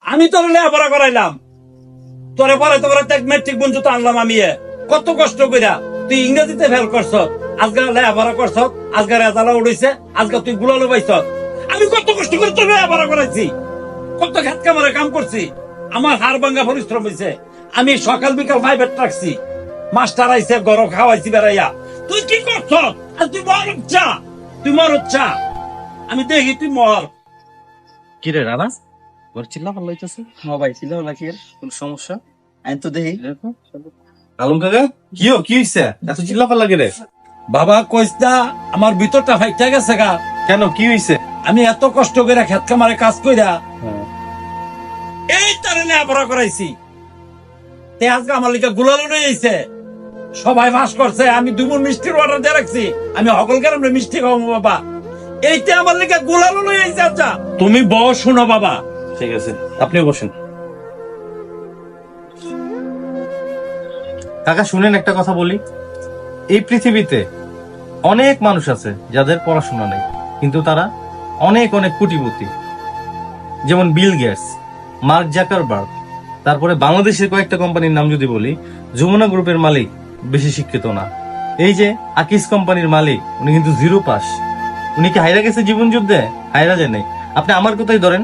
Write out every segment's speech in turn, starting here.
আমি তোর লেখাপড়া করাইলাম, তোরে পরে তো মেট্রিক পর্যন্ত আনলাম আমি। কত কষ্ট কইরা তুই ইংরেজিতে ফেল করছ, আজকে লেখাপড়া করছ, আজকে রেজাল্ট উঠেছে, আজকে তুই গুলালো পাইছ। আমি কত কষ্ট করে তোর লেখাপড়া করাইছি, কত খেত কামারে কাম করছি, আমার হাড় ভাঙ্গা পরিশ্রম হয়েছে। আমি সকাল বিকাল প্রাইভেট রাখছি, মাস্টার আইছে গরম খাওয়াইছি বেড়াইয়া। তুই কি করছ? আর তুই মর চা, তুই মর চা, আমি দেখি তুই মর। কি রে রানা, ওর চিল্লা ভালো হইতেছে? হ্যাঁ ভাই, ছিল নাকি এর কোন সমস্যা? আমি তো দেখি। আলম কাকা কি হইছে? এত চিল্লা পাল্লা কে রে? বাবা কইস না, আমার ভিতরটা ফাইটা গেছে গা। কেন, কি হইছে? আমি এত কষ্ট করে খেত কামারে কাজ কইরা এই তারে লেখাপড়া করাইছি, তে আজকে আমার লিখে গুলালো রয়েছে, সবাই ফাঁস করছে। আমি দুমুন মিষ্টির অর্ডার দিয়ে রাখছি, আমি হকল কারণ মিষ্টি খাওয়াবো বাবা, এইতে আমার লিখে গুলালো রয়েছে। আচ্ছা তুমি বস, শুনো বাবা। ঠিক আছে, আপনি বসেন। কাকা শুনেন, একটা কথা বলি। এই পৃথিবীতে অনেক মানুষ আছে যাদের পড়াশোনা নেই, কিন্তু তারা অনেক অনেক কোটিপতি। যেমন বিল গেটস, মার্ক জাকারবার্গ, তারপরে বাংলাদেশের কয়েকটা কোম্পানির নাম যদি বলি, যমুনা গ্রুপের মালিক বেশি শিক্ষিত না। এই যে আকিস কোম্পানির মালিক, উনি কিন্তু 0 পাস। উনি কি হাইরা গেছে জীবন যুদ্ধে? হাইরা যায় নাই। আপনি আমার কথাই ধরেন,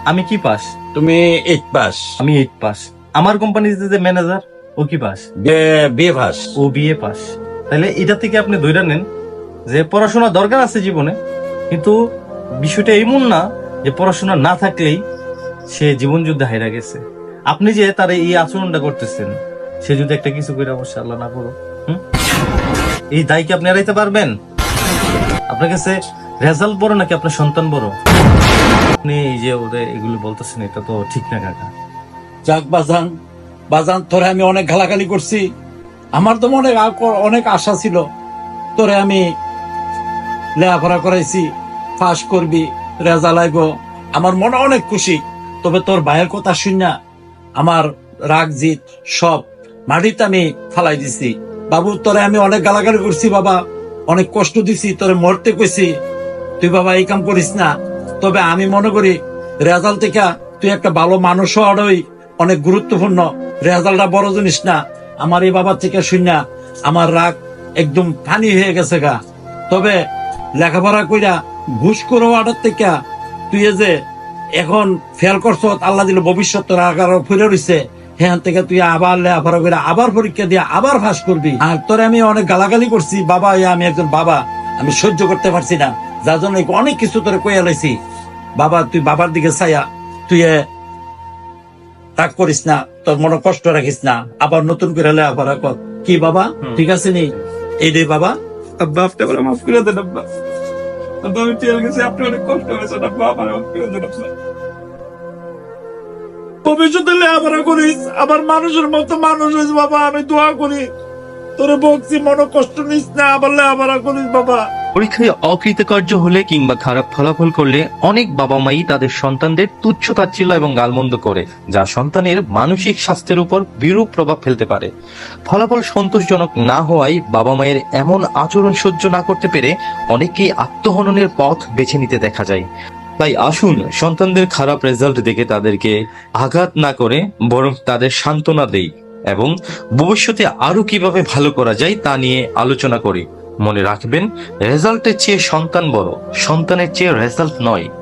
আমি কি পাস? তুমি 8 পাস, আমি 8 পাস। আমার কোম্পানিতে যে ম্যানেজার, ও কি পাস? BA pass. ও বিএ পাস। তাহলে এটা থেকে আপনি ধরে নেন যে পড়াশোনা দরকার আছে জীবনে, কিন্তু বিষয়টা এমন না যে পড়াশোনা না থাকলেই সে জীবন যুদ্ধে হাইরা গেছে। আপনি যে তার এই আচরণটা করতেছেন, সে যদি একটা কিছু করে অবশ্যই আল্লাহ না করো, এই দায় কি আপনি এড়াইতে পারবেন? আপনার কাছে রেজাল্ট বড় নাকি আপনার সন্তান বড়? আপনি এই যে ওদের এগুলো বলতেছেন, এটা তো ঠিক না কাকা। যাক বাজান, বাজান তোরে আমি অনেক গালাগালি করছি, আমার তো মনে অনেক আশা ছিল তোরে আমি লেখাপড়া করাইছি, পাস করবি, রেজাল্ট আইব, আমার মনে অনেক খুশি। তবে তোর ভাইয়ের কথা শুন না, আমার রাগ জিত সব মাটিতে আমি ফালাই দিছি। বাবু তোরে আমি অনেক গালাগালি করছি বাবা, অনেক কষ্ট দিছি, তোরে মরতে কইছি, তুই বাবা এই কাম করিস না। তবে আমি মনে করি রেজাল্ট থেকে তুই একটা ভালো মানুষ হওয়ারই অনেক গুরুত্বপূর্ণ, রেজাল্টটা বড় জিনিস না। আমার এই বাবার থেকে শুন না আমার রাগ একদম ফানি হয়ে গেছে গা। তবে লেখাপড়া কইরা ঘুষ করে অর্ডার থেকে তুই যে এখন ফেল করছ, আল্লাহ দিল ভবিষ্যৎ তোর আগারও ফিরে রয়েছে, হ্যাঁ থেকে তুই আবার লেখাপড়া করে আবার পরীক্ষা দিয়ে আবার ফাঁস করবি। আর তোরে আমি অনেক গালাগালি করছি বাবা, আমি একজন বাবা, আমি সহ্য করতে পারছি না, যার জন্য অনেক কিছু তোরে কইয়া লাইছি। বাবা তুই বাবার দিকে চাইয়া তুই রাগ করিস না, তোর মনে কষ্ট রাখিস না, আবার নতুন করে লেখাপড়া কর। কি বাবা ঠিক আছে নি? এই রে বাবা। আব্বা আপনি আমার মাফ করে দেন আব্বা, আব্বা আমি টের গেছি আপনি অনেক কষ্ট হয়েছে আব্বা, আমার মাফ করে দেন আব্বা। ভবিষ্যতে লেখাপড়া করিস, আবার মানুষের মতো মানুষ হইস বাবা, আমি দোয়া করি। তোরে বকছি, মনে কষ্ট নিস না, আবার লেখাপড়া করিস বাবা। পরীক্ষায় অকৃতকার্য হলে কিংবা খারাপ ফলাফল করলে অনেক বাবা মাই তাদের সন্তানদের তুচ্ছ তাচ্ছিল্য এবং গালমন্দ করে, যা সন্তানের মানসিক স্বাস্থ্যের উপর বিরূপ প্রভাব ফেলতে পারে। ফলাফল সন্তোষজনক না হওয়ায় বাবা মায়ের এমন আচরণ সহ্য না করতে পেরে অনেকেই আত্মহননের পথ বেছে নিতে দেখা যায়। তাই আসুন সন্তানদের খারাপ রেজাল্ট দেখে তাদেরকে আঘাত না করে বরং তাদের সান্ত্বনা দেই এবং ভবিষ্যতে আরো কিভাবে ভালো করা যায় তা নিয়ে আলোচনা করি। মনে রাখবেন, রেজাল্টের চেয়ে সন্তান বড়, সন্তানের চেয়ে রেজাল্ট নয়।